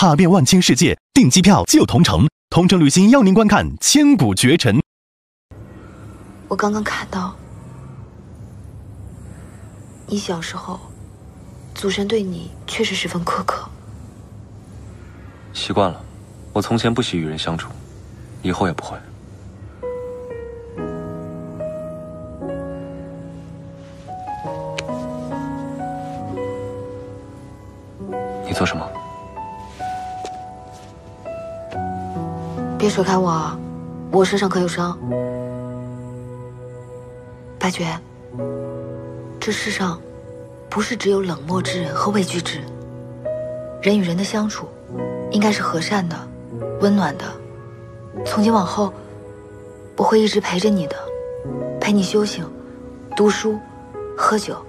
踏遍万千世界，订机票就同城。同城旅行邀您观看千古绝尘。我刚刚看到，你小时候，祖神对你确实十分苛刻。习惯了，我从前不喜与人相处，以后也不会。你做什么？别甩开我啊！我身上可有伤。白绝，这世上不是只有冷漠之人和畏惧之人，人与人的相处应该是和善的、温暖的。从今往后，我会一直陪着你的，陪你修行、读书、喝酒。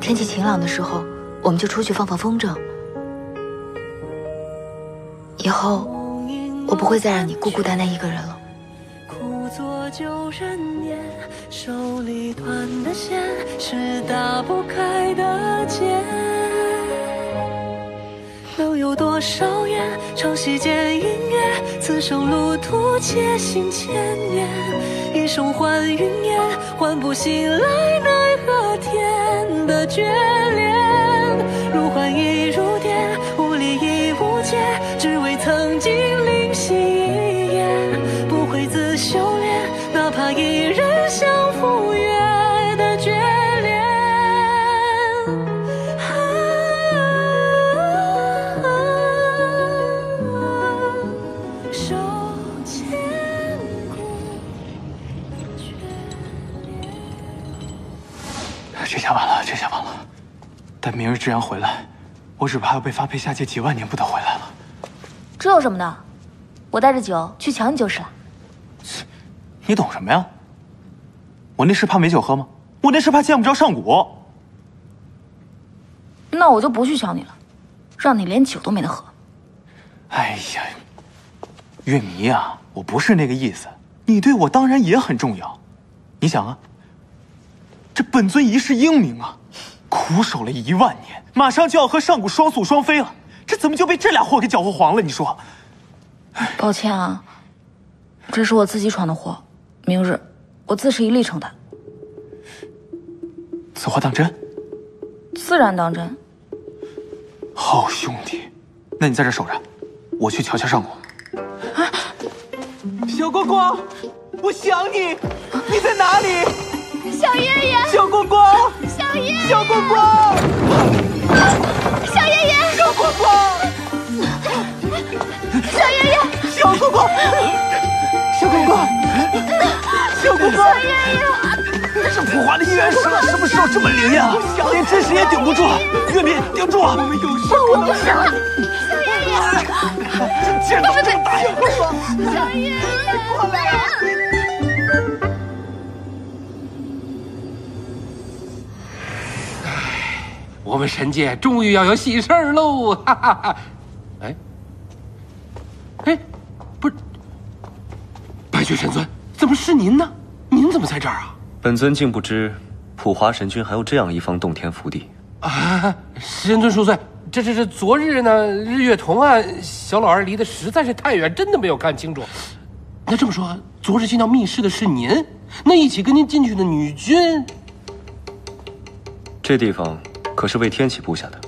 天气晴朗的时候，我们就出去放放风筝。以后，我不会再让你孤孤单单一个人了。故作旧人年，手里断的线是打不开的结。能有多少缘，长溪间音乐，此生路途且行千年。一生还云烟，唤不醒来奈何天的眷恋。如幻亦如电，无理亦无解，只为曾经灵犀一眼。不会自修炼，哪怕一人相赴约的眷恋。手牵过眷恋。这下完了，这下完了。待明日之阳回来，我只怕要被发配下界几万年不得回来了。这有什么的？我带着酒去抢你就是了。你懂什么呀？我那是怕没酒喝吗？我那是怕见不着上古。那我就不去抢你了，让你连酒都没得喝。哎呀，月迷呀，我不是那个意思。你对我当然也很重要。你想啊，这本尊一世英名啊，苦守了1万年，马上就要和上古双宿双飞了，这怎么就被这俩货给搅和黄了？你说？抱歉啊，这是我自己闯的祸，明日我自食一力承担。此话当真？自然当真。好兄弟，那你在这守着，我去瞧瞧上古。小光光，我想你，你在哪里？小爷爷，小光光，小爷爷，小光光，小爷爷，小光光，小爷爷，小光光，小光光，小光光，小爷爷，这普华的姻缘石什么时候这么灵呀？想连真神也顶不住，月明顶住啊！我们有事，我不行了，小爷爷，这剑怎么这么大呀？小爷爷，过来啊！我们神界终于要有喜事儿喽！哈哈哈！哎，不是，白绝神尊，怎么是您呢？您怎么在这儿啊？本尊竟不知，普华神君还有这样一方洞天福地啊！神尊恕罪，这昨日呢，日月同啊，小老儿离得实在是太远，真的没有看清楚。那这么说，昨日进到密室的是您？那一起跟您进去的女君？这地方可是为天启布下的。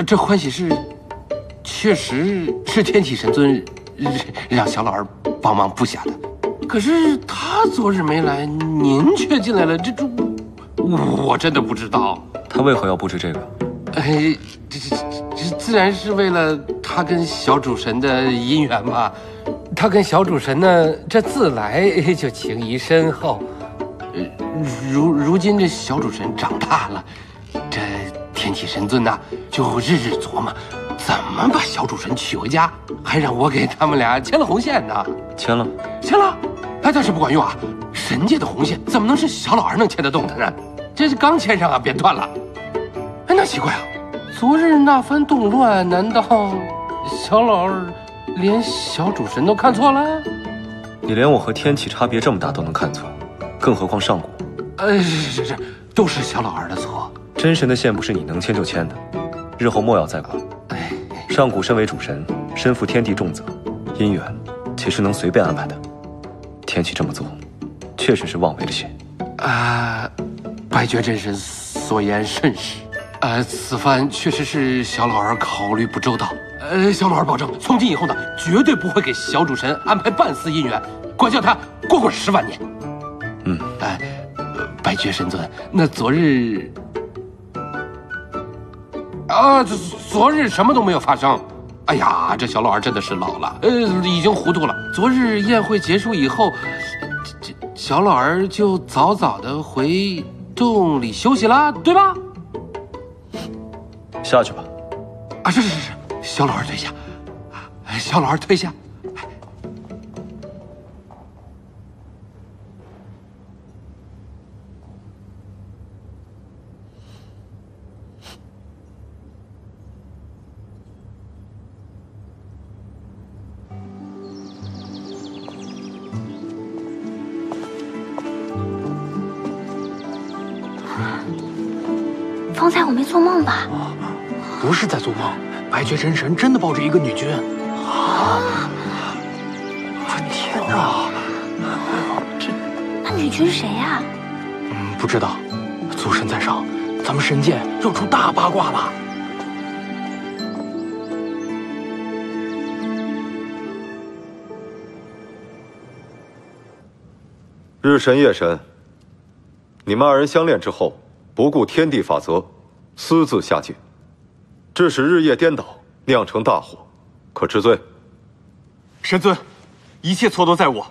这欢喜室确实是天启神尊让小老儿帮忙布下的。可是他昨日没来，您却进来了，这我真的不知道。他为何要布置这个？这自然是为了他跟小主神的姻缘嘛。他跟小主神呢，这自来就情谊深厚。如今这小主神长大了，这天启神尊呐，就日日琢磨怎么把小主神娶回家，还让我给他们俩牵了红线呢。牵了，牵了，但是不管用啊！神界的红线怎么能是小老儿能牵得动的呢？这是刚牵上啊，便断了。那奇怪啊，昨日那番动乱，难道小老儿连小主神都看错了？你连我和天启差别这么大都能看错，更何况上古？是，都是小老儿的错。真神的线不是你能牵就牵的，日后莫要再管。上古身为主神，身负天地重责，姻缘岂是能随便安排的？天启这么做，确实是妄为了些。白绝真神所言甚是。此番确实是小老儿考虑不周到。小老儿保证，从今以后呢，绝对不会给小主神安排半丝姻缘，管教他过10万年。白绝神尊，那昨日什么都没有发生。哎呀，这小老儿真的是老了，已经糊涂了。昨日宴会结束以后，这小老儿就早早的回洞里休息啦，对吧？下去吧。是，小老儿退下，小老儿退下。方才我没做梦吧？不是在做梦，白绝真神真的抱着一个女君。天哪！那女君是谁呀？不知道。祖神在上，咱们神界要出大八卦了。日神夜神，你们二人相恋之后，不顾天地法则，私自下界，致使日夜颠倒，酿成大祸，可治罪？神尊，一切错都在我。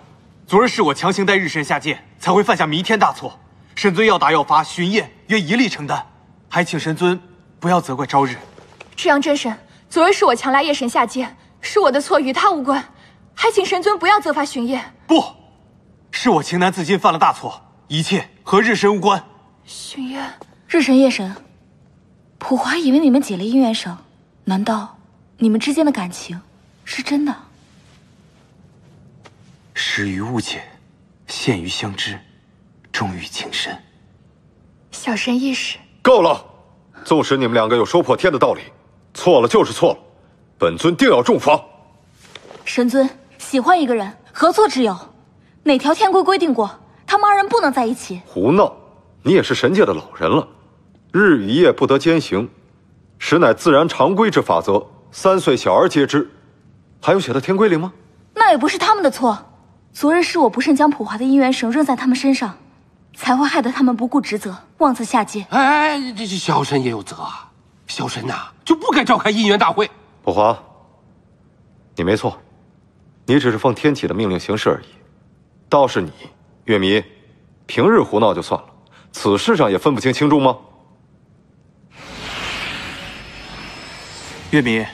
昨日是我强行带日神下界，才会犯下弥天大错。神尊要打要罚，巡夜愿一力承担，还请神尊不要责怪朝日。赤阳真神，昨日是我强拉夜神下界，是我的错，与他无关，还请神尊不要责罚巡夜。不，是我情难自禁犯了大错，一切和日神无关。巡夜，日神夜神，普华以为你们解了姻缘绳，难道你们之间的感情是真的？始于误解，陷于相知，终于情深。小神意识。够了！纵使你们两个有说破天的道理，错了就是错了，本尊定要重罚。神尊喜欢一个人，何错之有？哪条天规规定过他们二人不能在一起？胡闹！你也是神界的老人了，日与夜不得兼行，实乃自然常规之法则，3岁小儿皆知。还有写在天规里吗？那也不是他们的错。昨日是我不慎将普华的姻缘绳扔在他们身上，才会害得他们不顾职责，妄自下界。这小神也有责啊！小神呐，就不该召开姻缘大会。普华，你没错，你只是奉天启的命令行事而已。倒是你，月迷，平日胡闹就算了，此事上也分不清轻重吗？月迷，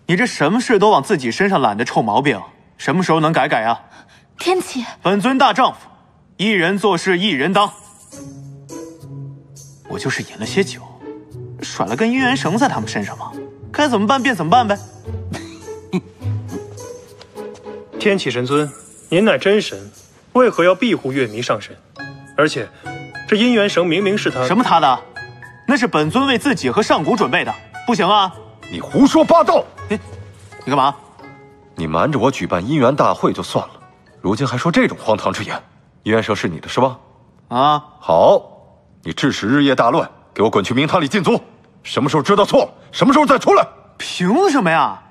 你这什么事都往自己身上揽的臭毛病，什么时候能改改啊？天启，本尊大丈夫，一人做事一人当。我就是饮了些酒，甩了根姻缘绳在他们身上嘛，该怎么办便怎么办呗。天启神尊，您乃真神，为何要庇护月迷上神？而且，这姻缘绳明明是他……什么他的？那是本尊为自己和上古准备的，不行啊！你胡说八道！你干嘛？你瞒着我举办姻缘大会就算了，如今还说这种荒唐之言。姻缘绳是你的是吧？啊，好，你致使日夜大乱，给我滚去明堂里禁足。什么时候知道错了，什么时候再出来。凭什么呀？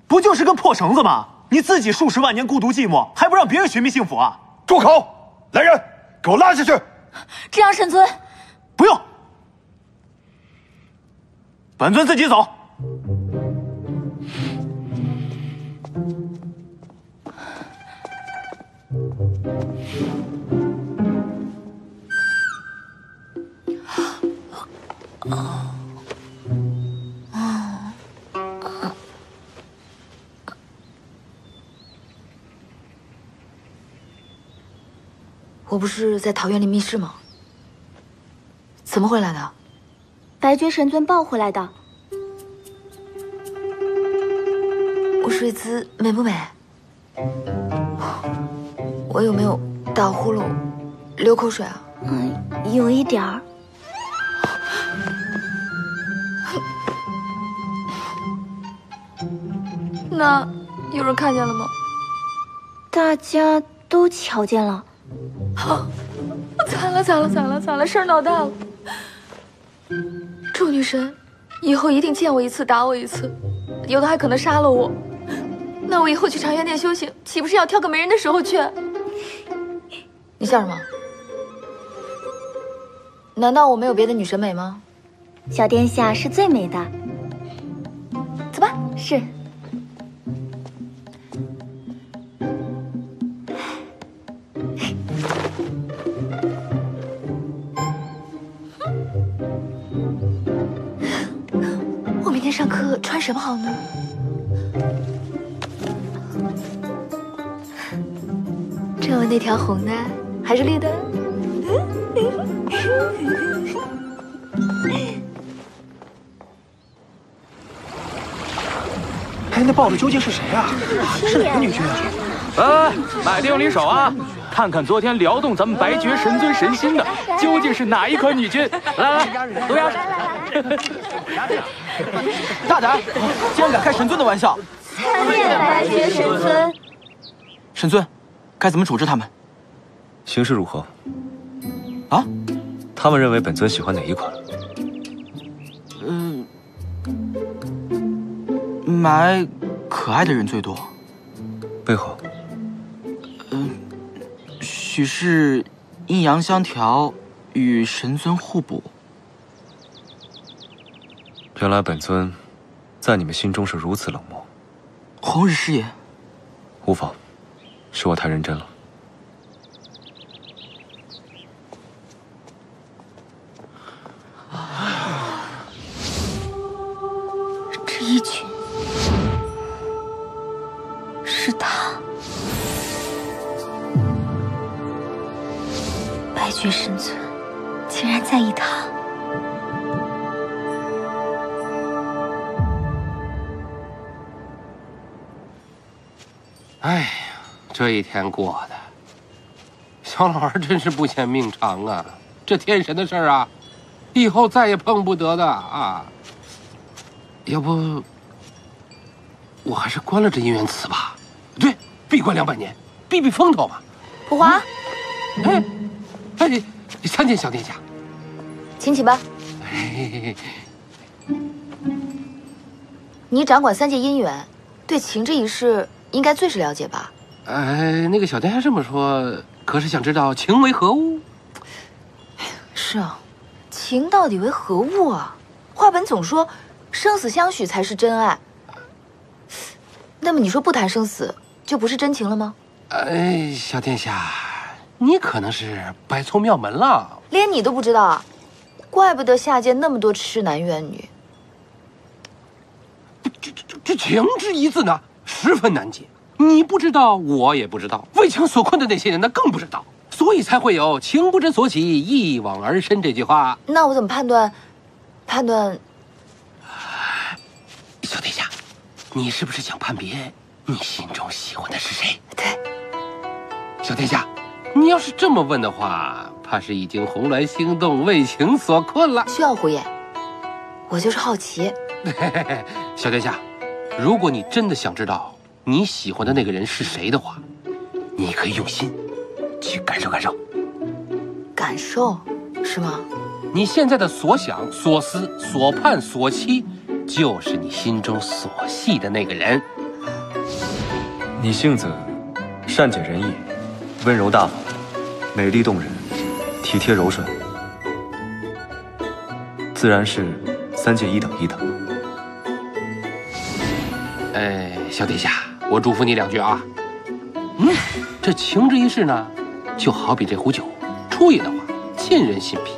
不就是根破绳子吗？你自己数10万年孤独寂寞，还不让别人寻觅幸福啊？住口！来人，给我拉下去！这样神尊，不用，本尊自己走。我不是在桃园里密室吗？怎么回来的？白绝神尊抱回来的。我睡姿美不美？我有没有打呼噜、流口水啊？有一点儿。那有人看见了吗？大家都瞧见了。好，惨了，事儿闹大了。祝女神，以后一定见我一次打我一次，有的还可能杀了我。那我以后去长渊殿修行，岂不是要挑个没人的时候去？你笑什么？难道我没有别的女神美吗？小殿下是最美的。走吧。是。我明天上课穿什么好呢？这我那条红的还是绿的？哎，那抱的究竟是谁啊？是哪个女君啊？买定离手啊！看看昨天撩动咱们白绝神尊神心的，究竟是哪一颗女君？来，东阳。大胆，竟然敢开神尊的玩笑！参见白绝神尊。神尊，该怎么处置他们？形势如何？啊？他们认为本尊喜欢哪一款？买可爱的人最多。为何？许是阴阳相调，与神尊互补。原来本尊在你们心中是如此冷漠。红日师爷，无妨，是我太认真了。这一群是他，白绝神尊竟然在意他。哎呀，这一天过的，小老儿真是不嫌命长啊！这天神的事儿啊，以后再也碰不得的啊！要不，我还是关了这姻缘祠吧？对，闭关200年，避避风头嘛。普华，哎，参见小殿下，请起吧。你掌管3界姻缘，对情这一事应该最是了解吧？那个小殿下这么说，可是想知道情为何物？是啊，情到底为何物啊？话本总说生死相许才是真爱，那么你说不谈生死就不是真情了吗？小殿下，你可能是摆错庙门了，连你都不知道啊？怪不得下界那么多痴男怨女。这情之一字呢，十分难解。你不知道，我也不知道，为情所困的那些人呢，更不知道，所以才会有“情不知所起，一往而深”这句话。那我怎么判断？小殿下，你是不是想判别你心中喜欢的是谁？对。小殿下，你要是这么问的话，怕是已经红鸾心动，为情所困了。需要胡言，我就是好奇。小殿下，如果你真的想知道你喜欢的那个人是谁的话，你可以用心去感受感受。感受是吗？你现在的所想、所思、所盼、所期，就是你心中所系的那个人。你性子善解人意，温柔大方，美丽动人，体贴柔顺，自然是3界1等1的。小殿下，我嘱咐你2句啊。这情这一事呢，就好比这壶酒，初饮的话沁人心脾，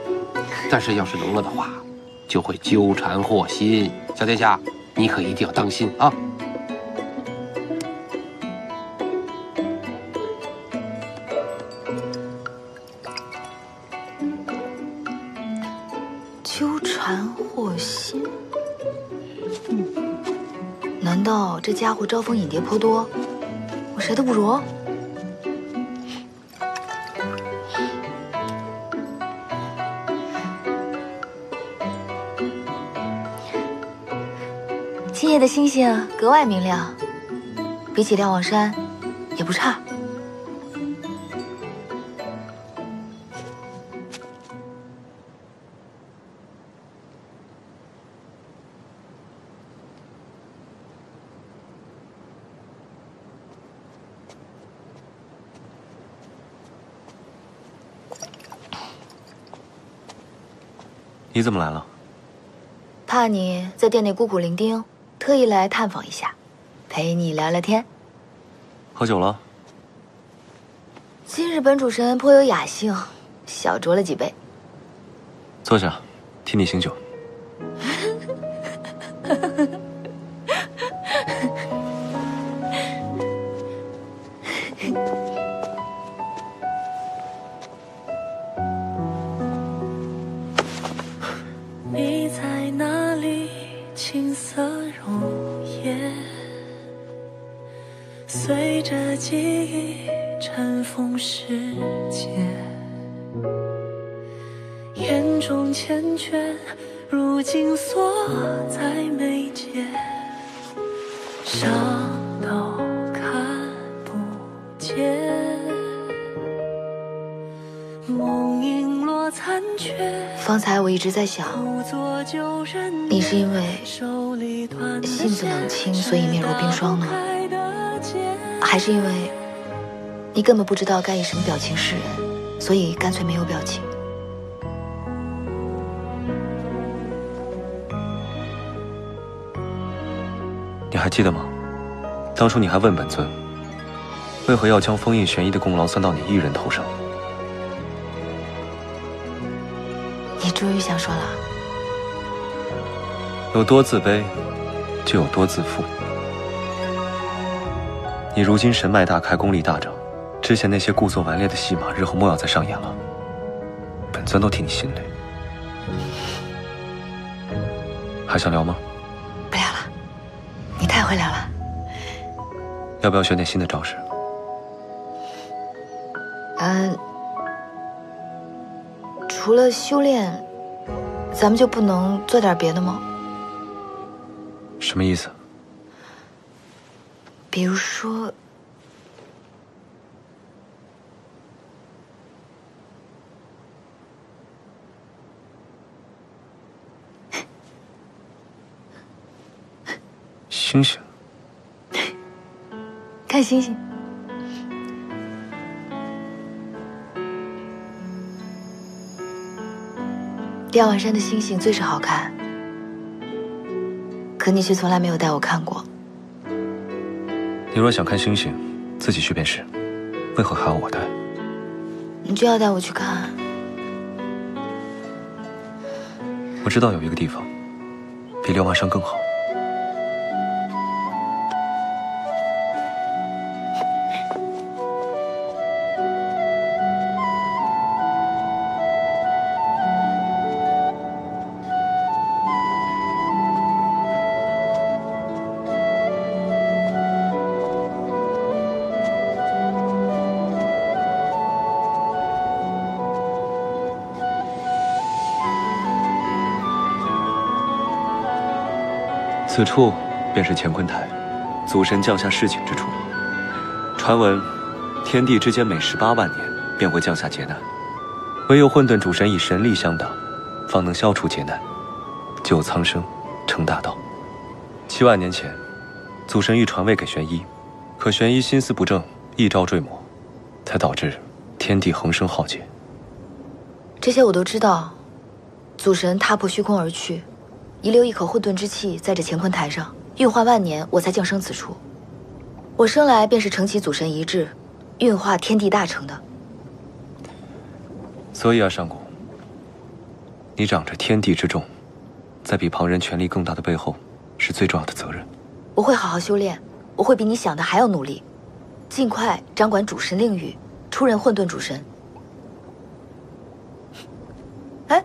但是要是浓了的话，就会纠缠惑心。小殿下，你可一定要当心啊！纠缠惑心。难道这家伙招蜂引蝶颇多，我谁都不如？今夜的星星格外明亮，比起瞭望山，也不差。你怎么来了？怕你在店内孤苦伶仃，特意来探访一下，陪你聊聊天。喝酒了？今日本主神颇有雅兴，小酌了几杯。坐下，替你醒酒。你在哪里？青涩如烟，随着记忆尘封世间，眼中缱绻，如今锁在眉间，伤都看不见。梦影落残缺。方才我一直在想，你是因为性子冷清，所以面如冰霜呢，还是因为你根本不知道该以什么表情示人，所以干脆没有表情？你还记得吗？当初你还问本尊，为何要将封印玄衣的功劳算到你一人头上？你终于想说了。有多自卑，就有多自负。你如今神脉大开，功力大涨，之前那些故作顽劣的戏码，日后莫要再上演了。本尊都替你心累。还想聊吗？不聊了，你太会聊了。要不要学点新的招式？除了修炼，咱们就不能做点别的吗？什么意思？比如说，星星。看星星。吊碗山的星星最是好看，可你却从来没有带我看过。你若想看星星，自己去便是，为何还要我带？你就要带我去看？我知道有一个地方，比瞭望山更好。此处便是乾坤台，祖神降下示警之处。传闻，天地之间每18万年便会降下劫难，唯有混沌主神以神力相挡，方能消除劫难，救苍生，成大道。7万年前，祖神欲传位给玄衣，可玄衣心思不正，一招坠魔，才导致天地横生浩劫。这些我都知道。祖神踏破虚空而去，遗留一口混沌之气在这乾坤台上，运化万年，我才降生此处。我生来便是承其祖神遗志，运化天地大成的。所以啊，上古，你掌着天地之重，在比旁人权力更大的背后，是最重要的责任。我会好好修炼，我会比你想的还要努力，尽快掌管主神令域，出任混沌主神。哎，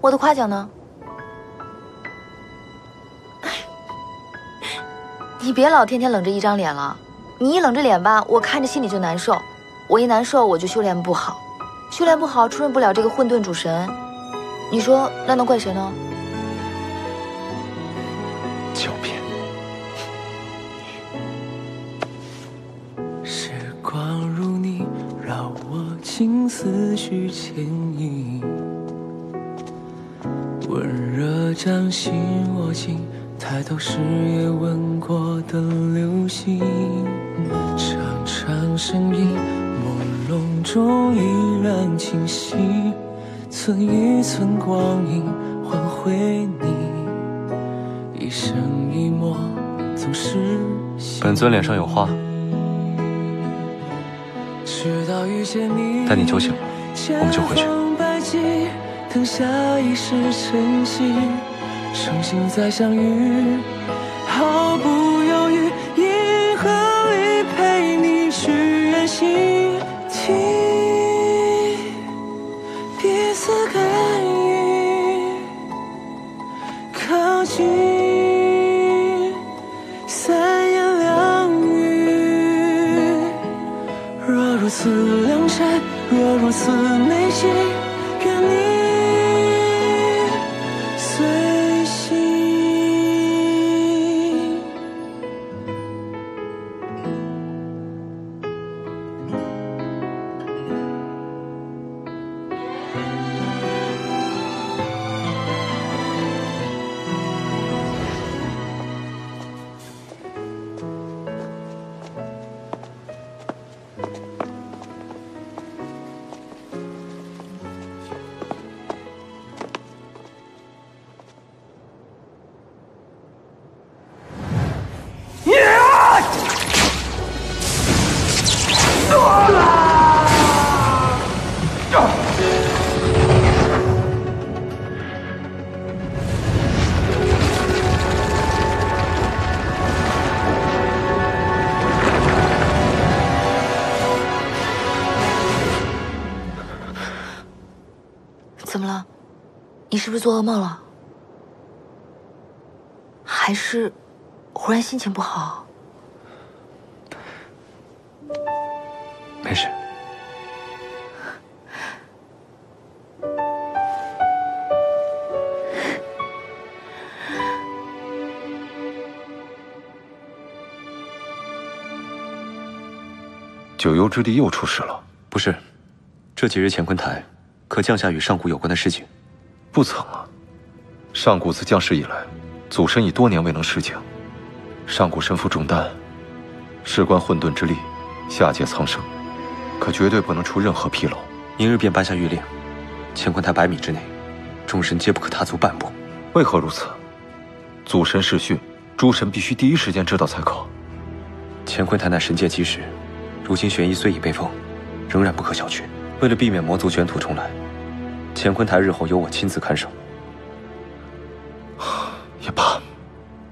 我的夸奖呢？你别老天天冷着一张脸了，你一冷着脸吧，我看着心里就难受。我一难受，我就修炼不好，修炼不好，出任不了这个混沌主神。你说那能怪谁呢？狡辩。续牵引，温热掌心握紧，抬头时也吻过的流星，长长身影，朦胧中依然清晰，寸一寸光阴换回你，一生一默总是本尊脸上有花，待你酒醒了，我们就回去。等下一世晨曦，诚心再相遇，毫不犹豫，银河里陪你去远行，听彼此感应，靠近，三言两语，若如此良辰，若如此美景，愿你随心。怎么了？你是不是做噩梦了？还是忽然心情不好？没事。九幽之地又出事了？不是，这几日乾坤台可降下与上古有关的事情。不曾啊。上古自降世以来，祖神已多年未能施降，上古身负重担，事关混沌之力，下界苍生，可绝对不能出任何纰漏。明日便颁下谕令，乾坤台100米之内，众神皆不可踏足半步。为何如此？祖神视讯，诸神必须第一时间知道才可。乾坤台乃神界基石，如今玄衣虽已被封，仍然不可小觑。为了避免魔族卷土重来，乾坤台日后由我亲自看守。也罢，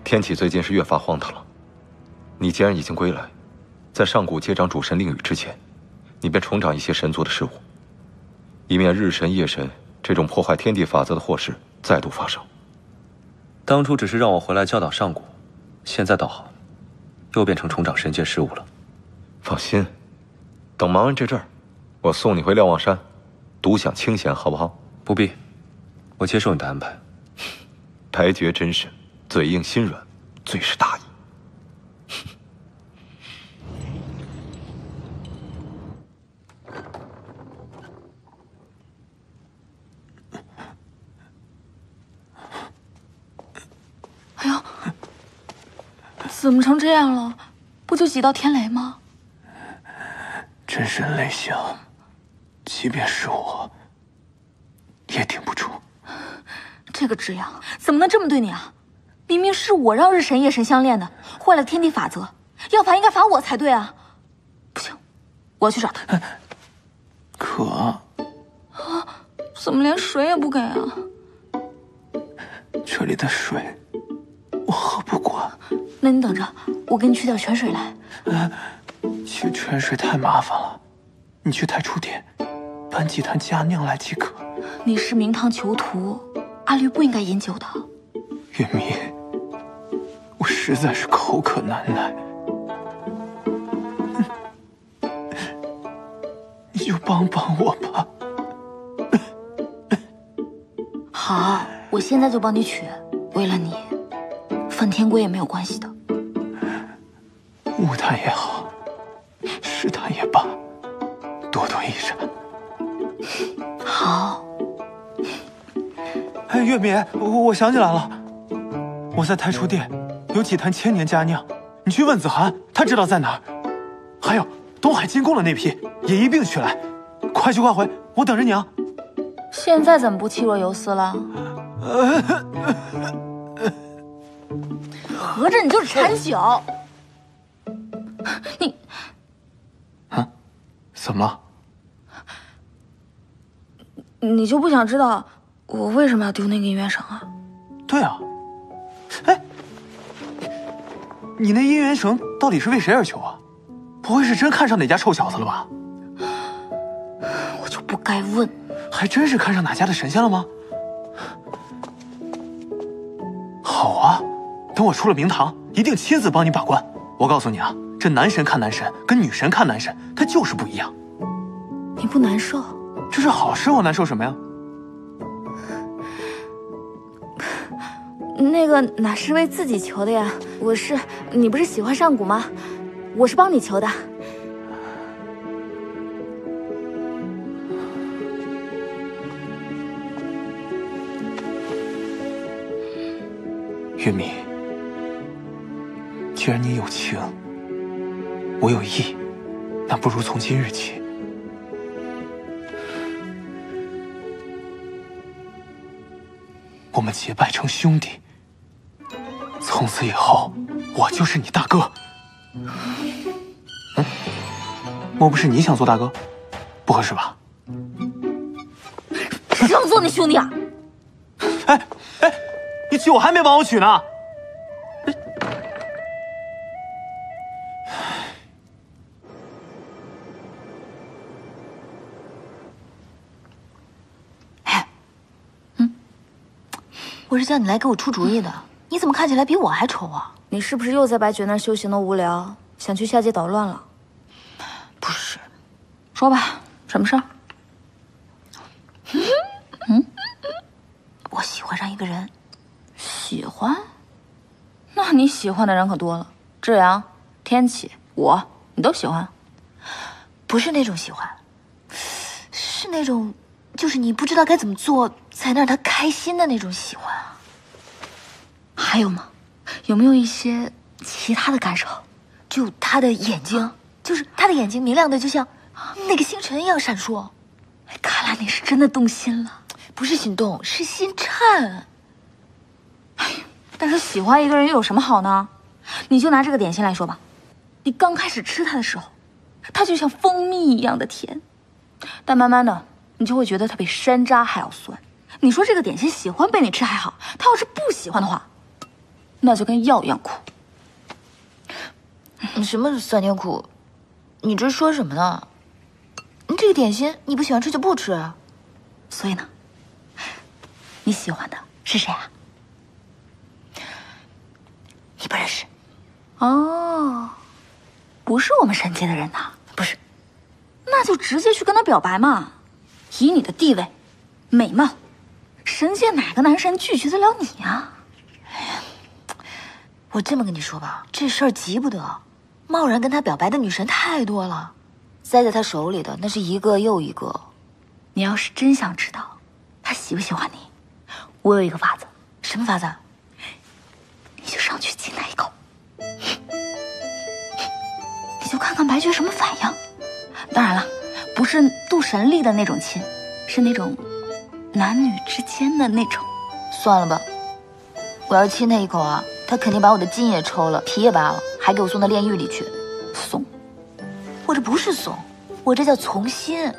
天启最近是越发荒唐了。你既然已经归来，在上古接掌主神令宇之前，你便重掌一些神族的事务，以免日神夜神这种破坏天地法则的祸事再度发生。当初只是让我回来教导上古，现在倒好，又变成重掌神界事务了。放心，等忙完这阵儿，我送你回瞭望山，独享清闲，好不好？不必，我接受你的安排。白绝真神，嘴硬心软，最是大意。哎呦，怎么成这样了？不就几道天雷吗？真神雷响，即便是我，也顶不住。这个智阳怎么能这么对你啊？明明是我让日神夜神相恋的，坏了天地法则，要罚应该罚我才对啊！不行，我要去找他。可啊，怎么连水也不给啊？这里的水我喝不惯。那你等着，我给你取点泉水来。取泉水太麻烦了，你去太初殿搬几坛佳酿来即可。你是明堂囚徒，阿绿不应该饮酒的。月迷，我实在是口渴难耐，你就帮帮我吧。好，我现在就帮你取。为了你，梵天龟也没有关系的。木炭也好，石炭也罢，多多益善。好。哎，月明，我想起来了，我在太初殿有几坛千年佳酿，你去问子涵，他知道在哪儿。还有东海进贡的那批，也一并取来。快去快回，我等着你啊。现在怎么不气若游丝了？合着你就是馋酒。你，啊？怎么了？你就不想知道我为什么要丢那个姻缘绳啊？对啊。哎，你那姻缘绳到底是为谁而求啊？不会是真看上哪家臭小子了吧？我就不该问。还真是看上哪家的神仙了吗？好啊，等我出了明堂，一定亲自帮你把关。我告诉你啊，这男神看男神跟女神看男神，他就是不一样。你不难受？这是好事，我难受什么呀？那个哪是为自己求的呀？你不是喜欢上古吗？我是帮你求的。月明，既然你有情，我有意，那不如从今日起，我们结拜成兄弟。从此以后，我就是你大哥。莫不是你想做大哥？不合适吧？谁想做你兄弟啊？哎，你酒还没帮我取呢。我是叫你来给我出主意的，你怎么看起来比我还丑啊？你是不是又在白绝那儿修行的无聊，想去下界捣乱了？不是，说吧，什么事儿？我喜欢上一个人。喜欢？那你喜欢的人可多了，志阳、天启，你都喜欢？不是那种喜欢，是那种，就是你不知道该怎么做才能让他开心的那种喜欢啊。还有吗？有没有一些其他的感受？就他的眼睛，就是他的眼睛明亮的就像那个星辰一样闪烁。看来你是真的动心了。不是心动，是心颤。但是喜欢一个人又有什么好呢？你就拿这个点心来说吧，你刚开始吃它的时候，它就像蜂蜜一样的甜，但慢慢的，你就会觉得它比山楂还要酸。你说这个点心喜欢被你吃还好，它要是不喜欢的话，那就跟药一样苦。你什么酸甜苦？你这说什么呢？你这个点心你不喜欢吃就不吃啊。所以呢，你喜欢的是谁啊？你不认识。哦，不是我们神界的人呐？不是。那就直接去跟他表白嘛。以你的地位、美貌，神界哪个男神拒绝得了你啊？哎呀，我这么跟你说吧，这事儿急不得。贸然跟他表白的女神太多了，塞在他手里的那是一个又一个。你要是真想知道他喜不喜欢你，我有一个法子。什么法子？你就上去亲他一口，你就看看白绝什么反应。当然了，不是渡神力的那种亲，是那种男女之间的那种。算了吧，我要亲他一口啊，他肯定把我的筋也抽了，皮也扒了，还给我送到炼狱里去。怂！我这不是怂，我这叫从心。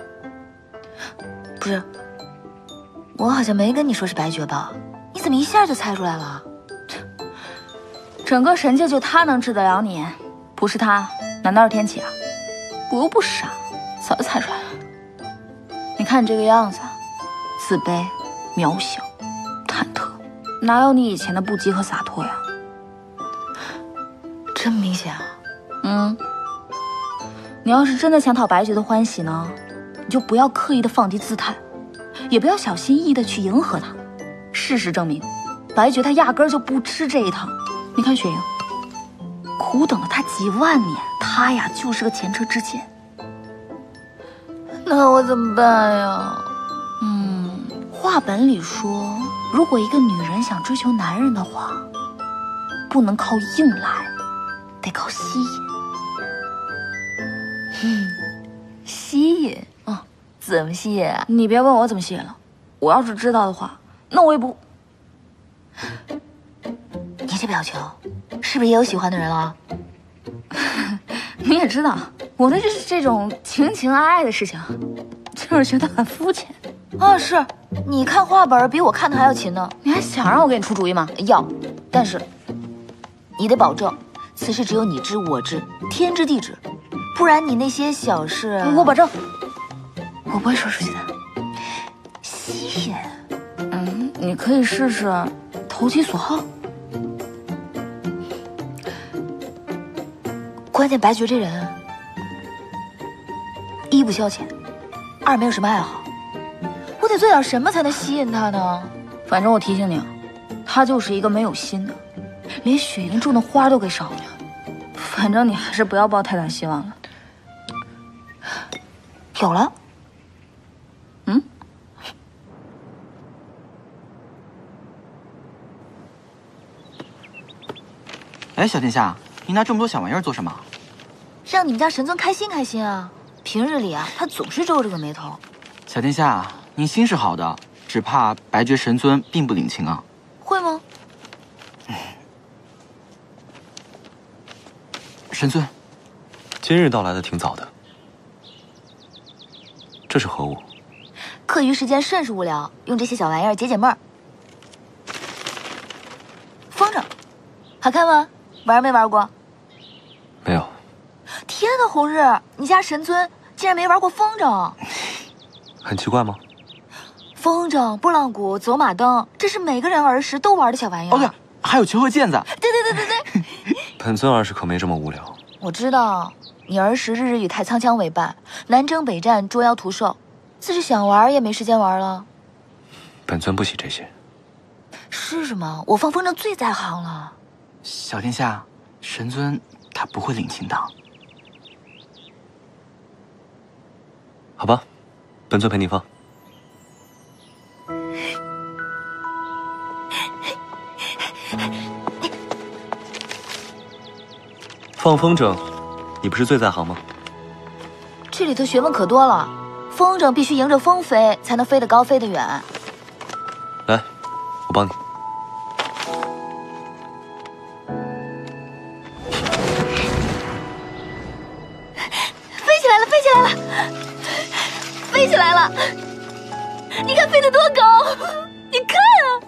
不是，我好像没跟你说是白绝吧？你怎么一下就猜出来了？整个神界就他能治得了你，不是他，难道是天启啊？我又不傻，早就猜出来了。你看你这个样子，自卑、渺小、忐忑，哪有你以前的不羁和洒脱呀？这么明显啊？你要是真的想讨白绝的欢喜呢，你就不要刻意的放低姿态，也不要小心翼翼的去迎合他。事实证明，白绝他压根儿就不吃这一套。你看雪莹，苦等了他几万年，他呀就是个前车之鉴。那我怎么办呀？话本里说，如果一个女人想追求男人的话，不能靠硬来，得靠吸引。吸引？怎么吸引啊？你别问我怎么吸引了，我要是知道的话，那我也不。你这表情，是不是也有喜欢的人了？你也知道，我对这种情爱爱的事情，就是觉得很肤浅。是，你看画本比我看的还要勤呢。你还想让我给你出主意吗？要，但是你得保证，此事只有你知我知，天知地知，不然你那些小事，我保证，我不会说出去的。吸引？你可以试试投其所好。关键白绝这人，一不消遣，二没有什么爱好，我得做点什么才能吸引他呢？反正我提醒你啊，他就是一个没有心的，连雪莹种的花都给烧了。反正你还是不要抱太大希望了。有了。哎，小殿下，你拿这么多小玩意儿做什么？让你们家神尊开心开心啊！平日里啊，他总是皱着个眉头。小殿下，您心是好的，只怕白绝神尊并不领情啊。会吗？神尊，今日到来的挺早的，这是何物？课余时间甚是无聊，用这些小玩意儿解解闷儿。风筝，好看吗？玩没玩过？没有。天哪，红日，你家神尊竟然没玩过风筝，很奇怪吗？风筝、拨浪鼓、走马灯，这是每个人儿时都玩的小玩意儿。对，还有球和毽子。对。本尊儿时可没这么无聊。我知道，你儿时日日与太仓枪为伴，南征北战，捉妖屠兽，自是想玩也没时间玩了。本尊不喜这些。是吗？我放风筝最在行了。小殿下，神尊他不会领情的。好吧，本尊陪你放。放风筝，你不是最在行吗？这里头学问可多了，风筝必须迎着风飞，才能飞得高，飞得远。来，我帮你。飞起来了！你看飞得多高！你看啊！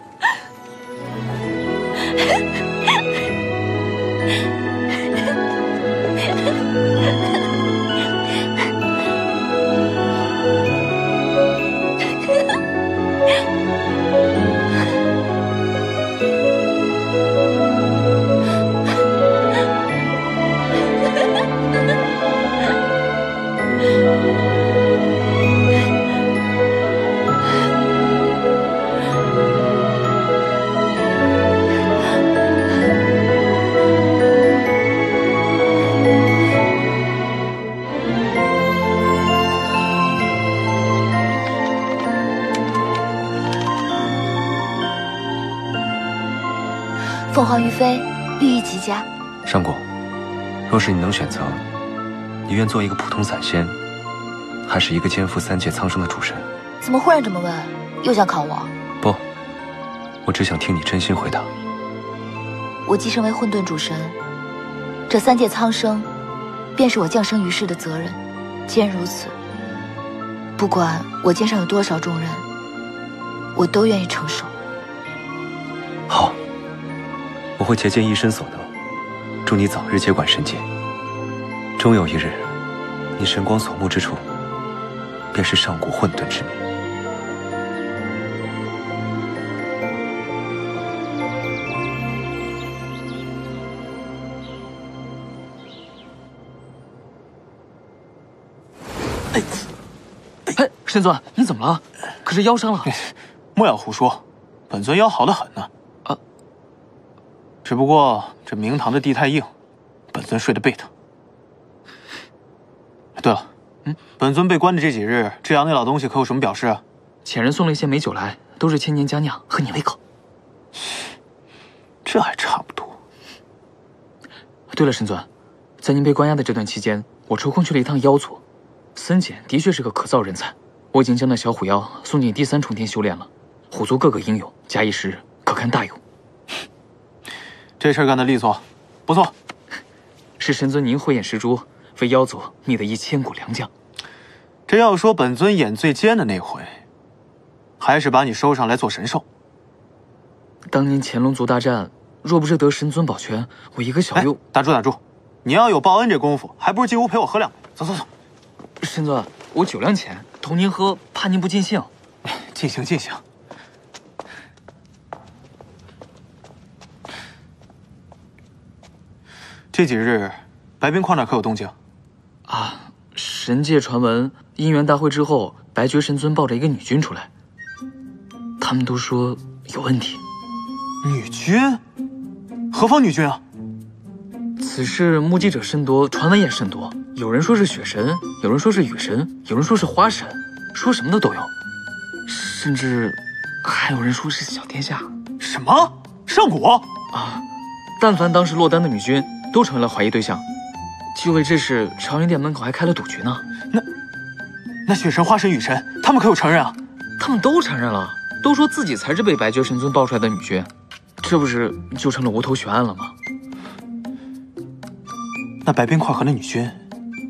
凤凰于飞，寓意极佳。上果，若是你能选择，你愿做一个普通散仙，还是一个肩负3界苍生的主神？怎么忽然这么问？又想考我？不，我只想听你真心回答。我既身为混沌主神，这3界苍生，便是我降生于世的责任。既然如此，不管我肩上有多少重任，我都愿意承受。好，我会竭尽一身所能，祝你早日接管神界。终有一日，你神光所目之处，便是上古混沌之名。哎，神尊，你怎么了？可是腰伤了。莫要胡说，本尊腰好得很呢。只不过这明堂的地太硬，本尊睡得背疼。对了，本尊被关的这几日，这阳那老东西可有什么表示啊？前人送了一些美酒来，都是千年佳酿，合你胃口。这还差不多。对了，神尊，在您被关押的这段期间，我抽空去了一趟妖族。森简的确是个可造人才，我已经将那小虎妖送进第3重天修炼了。虎族各个英勇，假以时日，可堪大用。这事儿干得利索，不错。是神尊您慧眼识珠，为妖族觅得一千古良将。这要说本尊眼最尖的那回，还是把你收上来做神兽。当年乾隆族大战，若不是得神尊保全，我一个小幼……打住打住！你要有报恩这功夫，还不如进屋陪我喝2杯。走走走。神尊，我酒量浅，同您喝，怕您不尽兴。尽兴尽兴。这几日，白冰矿那可有动静？啊，神界传闻，姻缘大会之后，白绝神尊抱着一个女君出来，他们都说有问题。女君？何方女君啊？此事目击者甚多，传闻也甚多。有人说是雪神，有人说是雨神，有人说是花神，说什么的都有。甚至还有人说是小天下。什么？上古？啊！但凡当时落单的女君，都成为了怀疑对象。就为这事，长云殿门口还开了赌局呢。那雪神、花神、雨神，他们可有承认啊？他们都承认了，都说自己才是被白绝神尊抱出来的女君，这不是就成了无头悬案了吗？那白冰块和那女君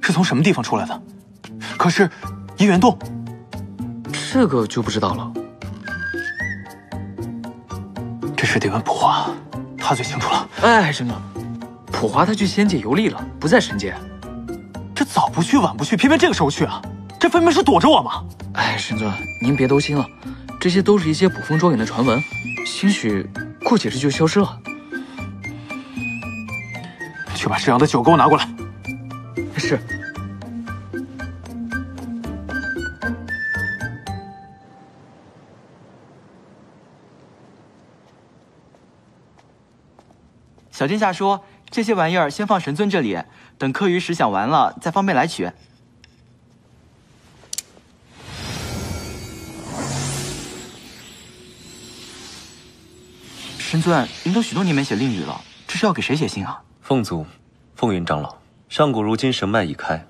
是从什么地方出来的？可是姻缘洞，这个就不知道了。这事得问普华，他最清楚了。哎，神尊，普华他去仙界游历了，不在神界。这早不去晚不去，偏偏这个时候去啊！这分明是躲着我嘛！哎，神尊，您别兜心了，这些都是一些捕风捉影的传闻，兴许过几日就消失了。去把这样的酒给我拿过来。是。小殿下说，这些玩意儿先放神尊这里，等课余时想完了再方便来取。神尊，您都许多年没写令语了，这是要给谁写信啊？凤族，凤云长老，上古如今神脉已开，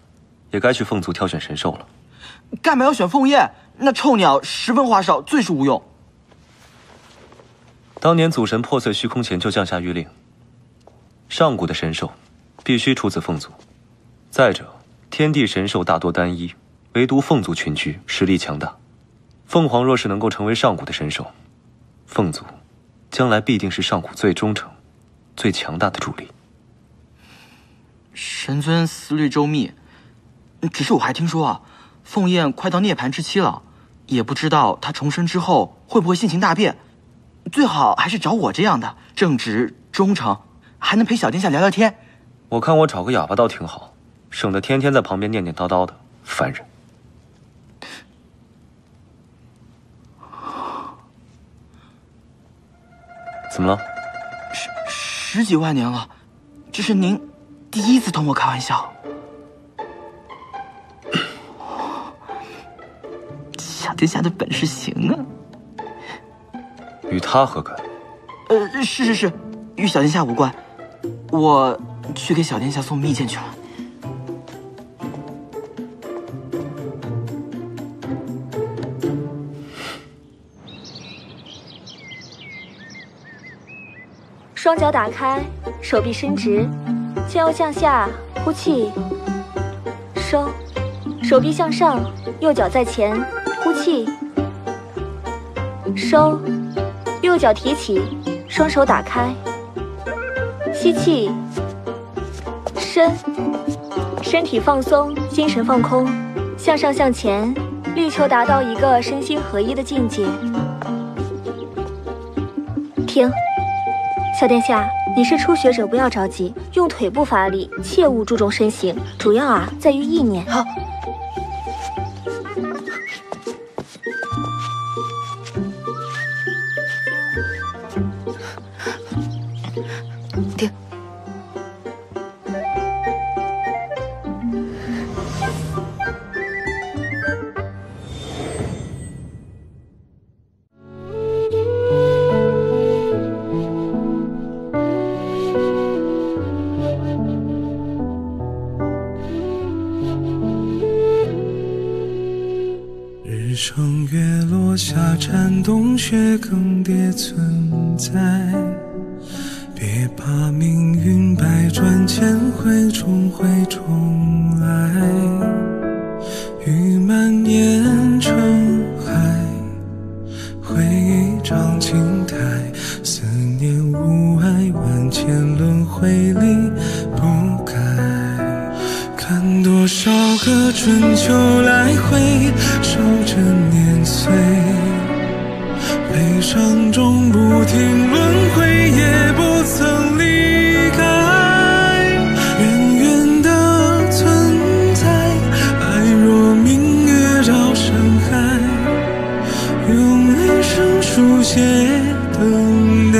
也该去凤族挑选神兽了。干嘛要选凤燕？那臭鸟十分花哨，最是无用。当年祖神破碎虚空前就降下谕令，上古的神兽必须出自凤族。再者，天地神兽大多单一，唯独凤族群居，实力强大。凤凰若是能够成为上古的神兽，凤族将来必定是上古最忠诚、最强大的主力。神尊思虑周密，只是我还听说啊，凤燕快到涅槃之期了，也不知道她重生之后会不会性情大变。最好还是找我这样的，正直忠诚，还能陪小殿下聊聊天。我看我找个哑巴倒挺好，省得天天在旁边念念叨叨的，烦人。怎么了？十几万年了，这是您第一次同我开玩笑。小殿下的本事行啊！与他何干？是，与小殿下无关。我去给小殿下送蜜饯去了。双脚打开，手臂伸直，肩腰向下，呼气，收，手臂向上，右脚在前，呼气，收，右脚提起，双手打开，吸气，伸，身体放松，精神放空，向上向前，力求达到一个身心合一的境界。停。小殿下，你是初学者，不要着急，用腿部发力，切勿注重身形，主要在于意念。好。停。洞穴更迭存在。别怕命运百转千回，终会重来。雨蔓延成海，回忆长青苔，思念无碍，万千轮回里不改。看多少个春秋来回，守着年岁，悲伤中不停轮回，也不曾离开。远远的存在，爱若明月照山海，用一生书写等待。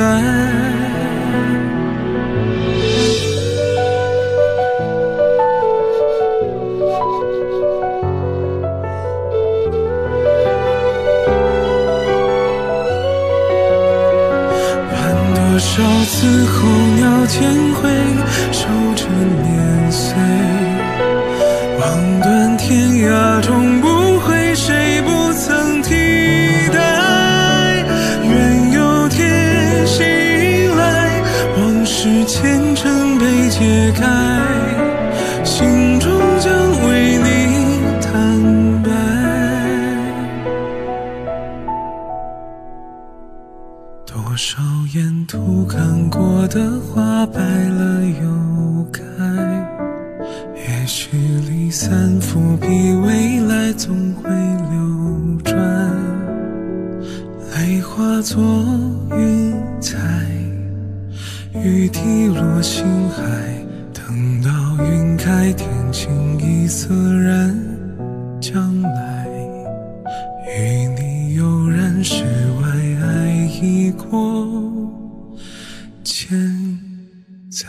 多少次候鸟迁回，守着年岁，望断天涯终不悔，谁不曾替代。愿有天醒来，往事前尘被揭开，心中将为你坦白。多少沿途看过的花白了又开，也许离散伏笔，未来总会流转，泪化作云彩，雨滴落心海，等到云开天清一色然将来，与你悠然世外，爱已过千载。